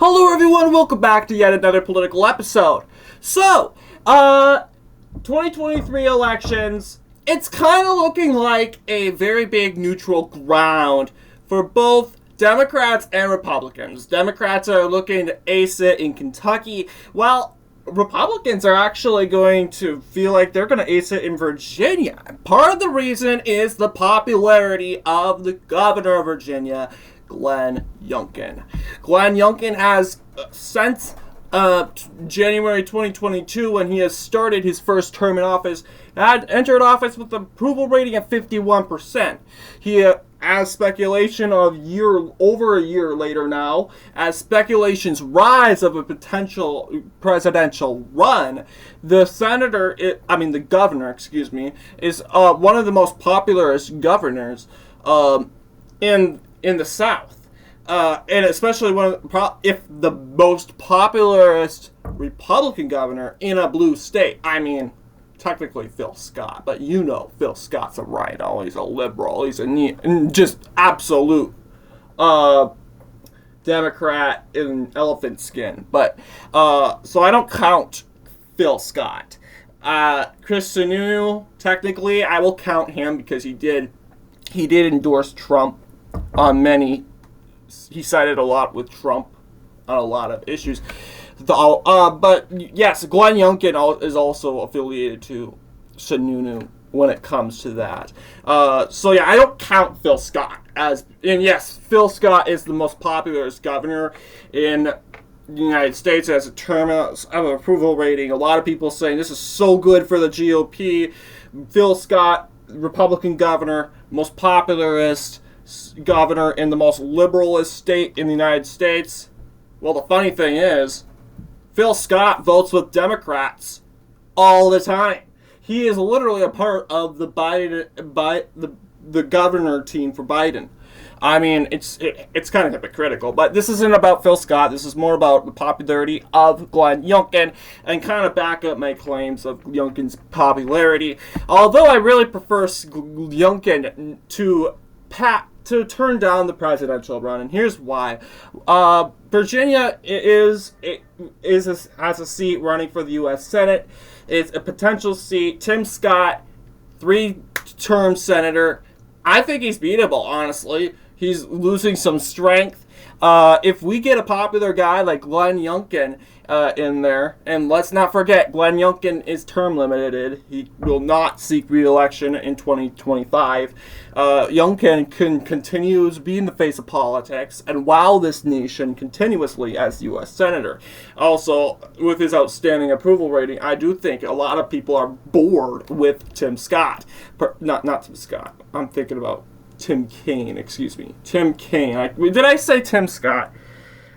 Hello everyone, welcome back to yet another political episode. So, 2023 elections, it's kind of looking like a very big neutral ground for both Democrats and Republicans. Democrats are looking to ace it in Kentucky, while Republicans are actually going to feel like they're going to ace it in Virginia. And part of the reason is the popularity of the governor of Virginia, Glenn Youngkin. Glenn Youngkin has, since January 2022, when he has started his first term in office, had entered office with an approval rating of 51%. He, as speculation of over a year later now, as speculations rise of a potential presidential run, the governor, is one of the most popularist governors in the South, and especially if the most popularist Republican governor in a blue state. I mean, technically Phil Scott, but you know Phil Scott's a rhino. He's a liberal. He's just absolute Democrat in elephant skin. But so I don't count Phil Scott. Chris Sununu, technically, I will count him because he did endorse Trump on many. He sided a lot with Trump on a lot of issues. But yes, Glenn Youngkin is also affiliated to Sununu when it comes to that. So yeah, I don't count Phil Scott and yes, Phil Scott is the most popular governor in the United States, as a term of approval rating. A lot of people saying this is so good for the GOP. Phil Scott, Republican governor, most popularist governor in the most liberalist state in the United States. Well, the funny thing is, Phil Scott votes with Democrats all the time. He is literally a part of the the governor team for Biden. I mean, it's kind of hypocritical, but this isn't about Phil Scott. This is more about the popularity of Glenn Youngkin, and kind of back up my claims of Youngkin's popularity. Although I really prefer Youngkin to turn down the presidential run, and here's why. Virginia has a seat running for the U.S. Senate. It's a potential seat. Tim Scott, 3-term senator. I think he's beatable, honestly. He's losing some strength. If we get a popular guy like Glenn Youngkin in there, and let's not forget, Glenn Youngkin is term limited. He will not seek re-election in 2025. Youngkin can continue to be in the face of politics and wow this nation continuously as U.S. Senator. Also, with his outstanding approval rating, I do think a lot of people are bored with Tim Scott. Not Tim Scott. I'm thinking about Tim Kaine, Tim Kaine. Did I say Tim Scott?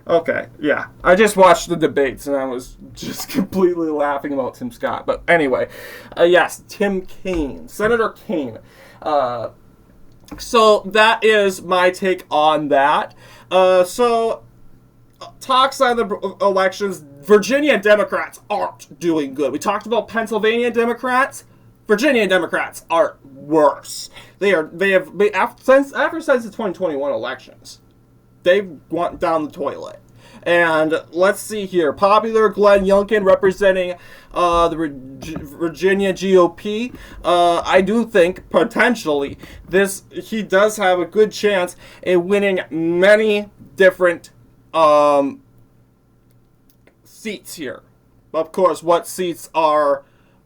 Okay, yeah. I just watched the debates and I was just completely laughing about Tim Scott. But anyway, yes, Tim Kaine, Senator Kaine. So that is my take on that. So talks on the elections. Virginia Democrats aren't doing good. We talked about Pennsylvania Democrats. Virginia Democrats are worse. After since the 2021 elections, they've went down the toilet. And let's see here. Popular Glenn Youngkin representing the Virginia GOP. I do think potentially he does have a good chance in winning many different seats here. Of course, what seats are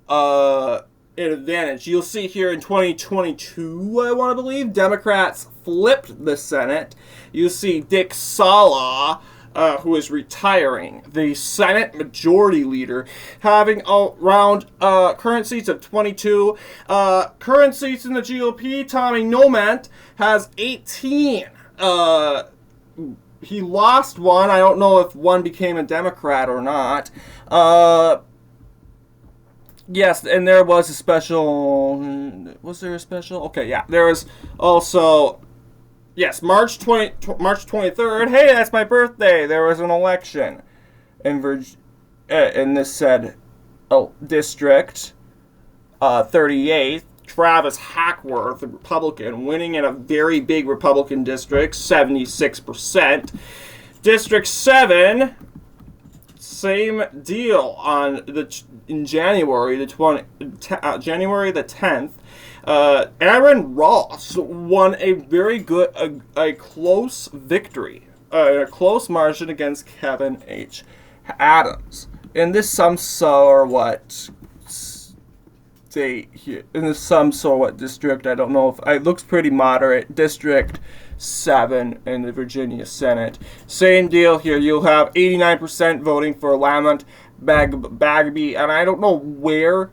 an advantage? You'll see here in 2022, I want to believe, Democrats flipped the Senate. You see Dick Sala, who is retiring, the Senate Majority Leader, having around current seats of 22. Current seats in the GOP, Tommy Nomant has 18. He lost one. I don't know if one became a Democrat or not. Yes, and there was a special. Was there a special? Okay, yeah. There was also. Yes, March 23rd. Hey, that's my birthday. There was an election in this said district, 38th. Travis Hackworth, a Republican, winning in a very big Republican district, 76%. District 7, same deal on in January the 10th. Aaron Ross won a very good, a close victory, a close margin against Kevin H. Adams. In this some what state here? In this some what district? I don't know if it looks pretty moderate. District 7 in the Virginia Senate. Same deal here. You'll have 89% voting for Lamont Bagby, and I don't know where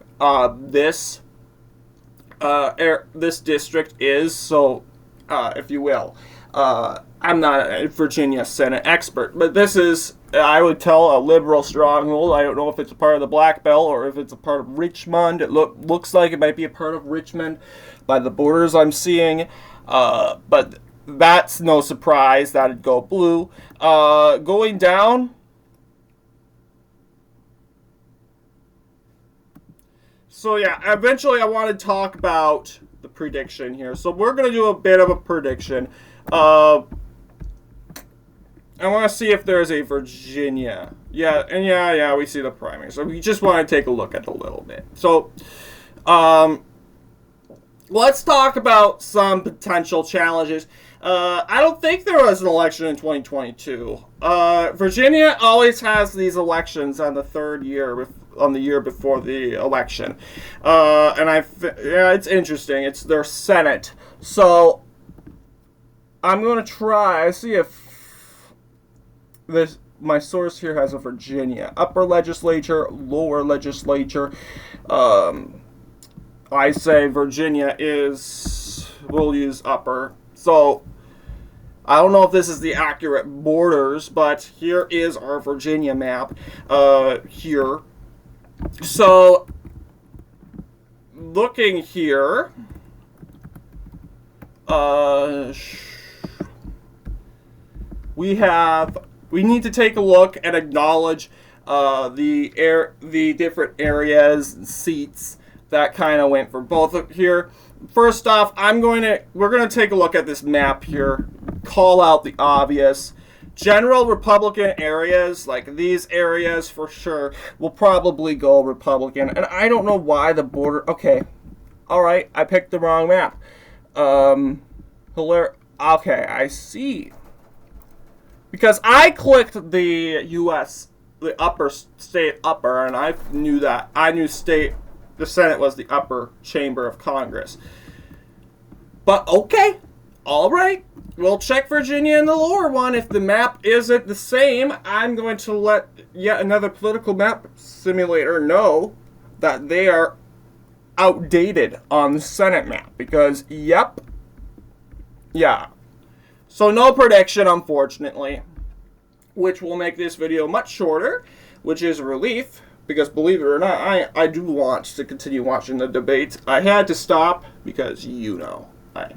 this district is. So, if you will, I'm not a Virginia Senate expert, but this is, I would tell, a liberal stronghold. I don't know if it's a part of the Black Belt or if it's a part of Richmond. It looks like it might be a part of Richmond by the borders I'm seeing, but that's no surprise that it'd go blue. Going down. So yeah, eventually I want to talk about the prediction here. So we're going to do a bit of a prediction. I want to see if there's a Virginia. Yeah, we see the primary. So we just want to take a look at it a little bit. So, let's talk about some potential challenges. I don't think there was an election in 2022. Virginia always has these elections on the third year, on the year before the election. It's interesting. It's their Senate. So, I'm going to try, see if my source here has a Virginia. Upper legislature, lower legislature. I say Virginia we'll use upper. So, I don't know if this is the accurate borders, but here is our Virginia map here. So, looking here, we need to take a look and acknowledge the different areas and seats that kind of went for both here. First off, we're gonna take a look at this map here, call out the obvious. General Republican areas, like these areas for sure, will probably go Republican. And I don't know why the border. Okay, all right, I picked the wrong map. Okay, I see. Because I clicked the U.S., the upper state upper, and I knew that. I knew the Senate was the upper chamber of Congress. But okay, all right. We'll check Virginia in the lower one. If the map isn't the same, I'm going to let yet another political map simulator know that they are outdated on the Senate map. Because, yep. Yeah. So no prediction, unfortunately, which will make this video much shorter, which is a relief, because believe it or not, I do want to continue watching the debates. I had to stop because, I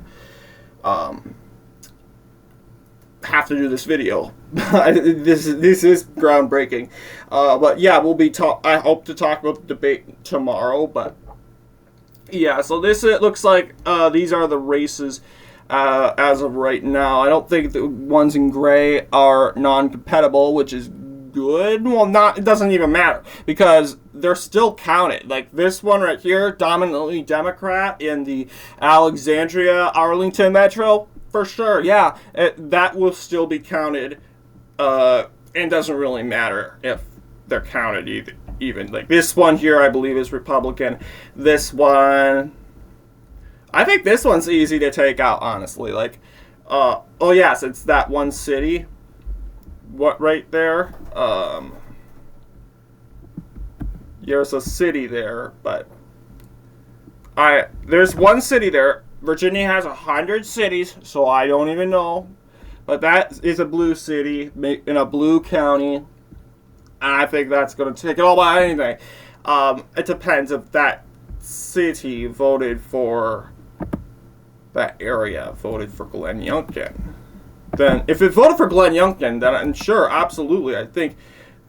have to do this video. This is groundbreaking. But yeah, I hope to talk about the debate tomorrow, but yeah, so it looks like these are the races as of right now. I don't think the ones in gray are non-compatible, which is good. Well, it doesn't even matter because they're still counted. Like this one right here, dominantly Democrat in the Alexandria, Arlington metro, for sure. Yeah, that will still be counted. And doesn't really matter if they're counted even. Like this one here, I believe is Republican. This one, I think this one's easy to take out, honestly. Like, oh yes, it's that one city. What right there? There's a city there, but there's one city there. Virginia has 100 cities, so I don't even know. But that is a blue city in a blue county, and I think that's going to take it all by anything. It depends if that city voted for that area, voted for Glenn Youngkin. Then, if it voted for Glenn Youngkin, then I'm sure, absolutely, I think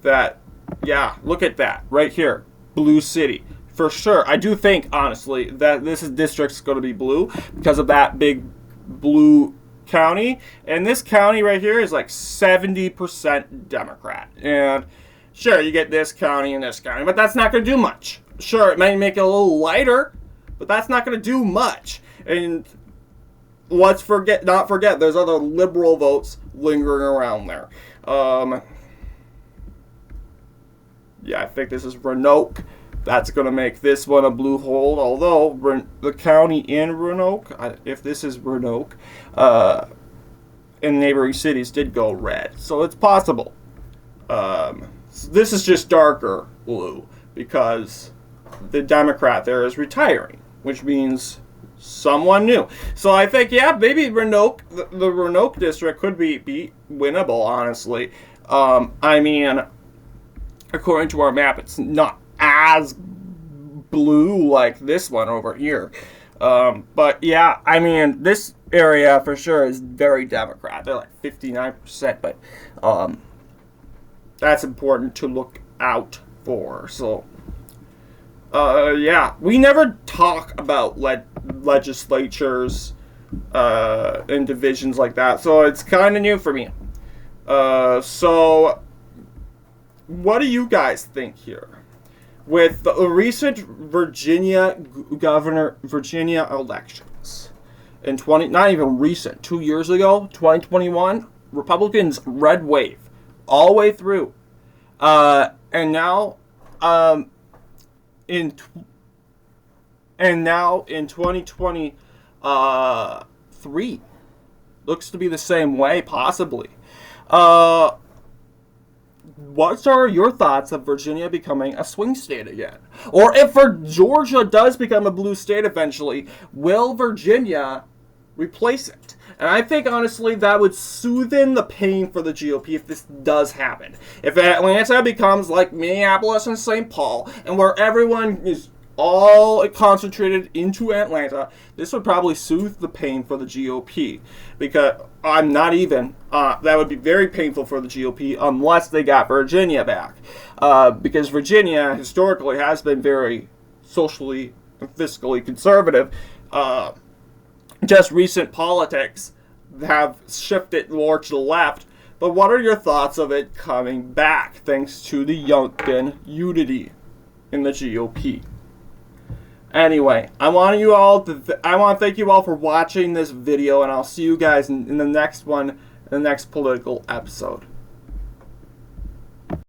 that, yeah, look at that, right here, blue city. For sure, I do think, honestly, that this district's going to be blue because of that big blue county, and this county right here is like 70% Democrat. And sure, you get this county and this county, but that's not going to do much. Sure, it may make it a little lighter, but that's not going to do much. And let's not forget, there's other liberal votes lingering around there. Yeah, I think this is Roanoke. That's going to make this one a blue hold, although the county in Roanoke, if this is Roanoke, in neighboring cities did go red. So it's possible. This is just darker blue because the Democrat there is retiring, which means someone new. So I think, yeah, maybe Roanoke, the Roanoke district could be winnable, honestly. I mean, according to our map, it's not as blue like this one over here. But yeah, I mean, this area for sure is very Democrat. They're like 59%, but that's important to look out for. So, yeah, we never talk about legislatures and divisions like that, so it's kind of new for me. So, what do you guys think here? With the recent Virginia elections in not even recent, 2 years ago, 2021, Republicans red wave all the way through, and now in 2023 looks to be the same way, possibly. What are your thoughts of Virginia becoming a swing state again? Or if Georgia does become a blue state eventually, will Virginia replace it? And I think, honestly, that would soothe the pain for the GOP if this does happen. If Atlanta becomes like Minneapolis and St. Paul, and where everyone is all concentrated into Atlanta, this would probably soothe the pain for the GOP. Because I'm not even, that would be very painful for the GOP unless they got Virginia back. Because Virginia historically has been very socially and fiscally conservative. Just recent politics have shifted more to the left. But what are your thoughts of it coming back thanks to the Youngkin unity in the GOP? Anyway, I want to thank you all for watching this video, and I'll see you guys in the next one, in the next political episode.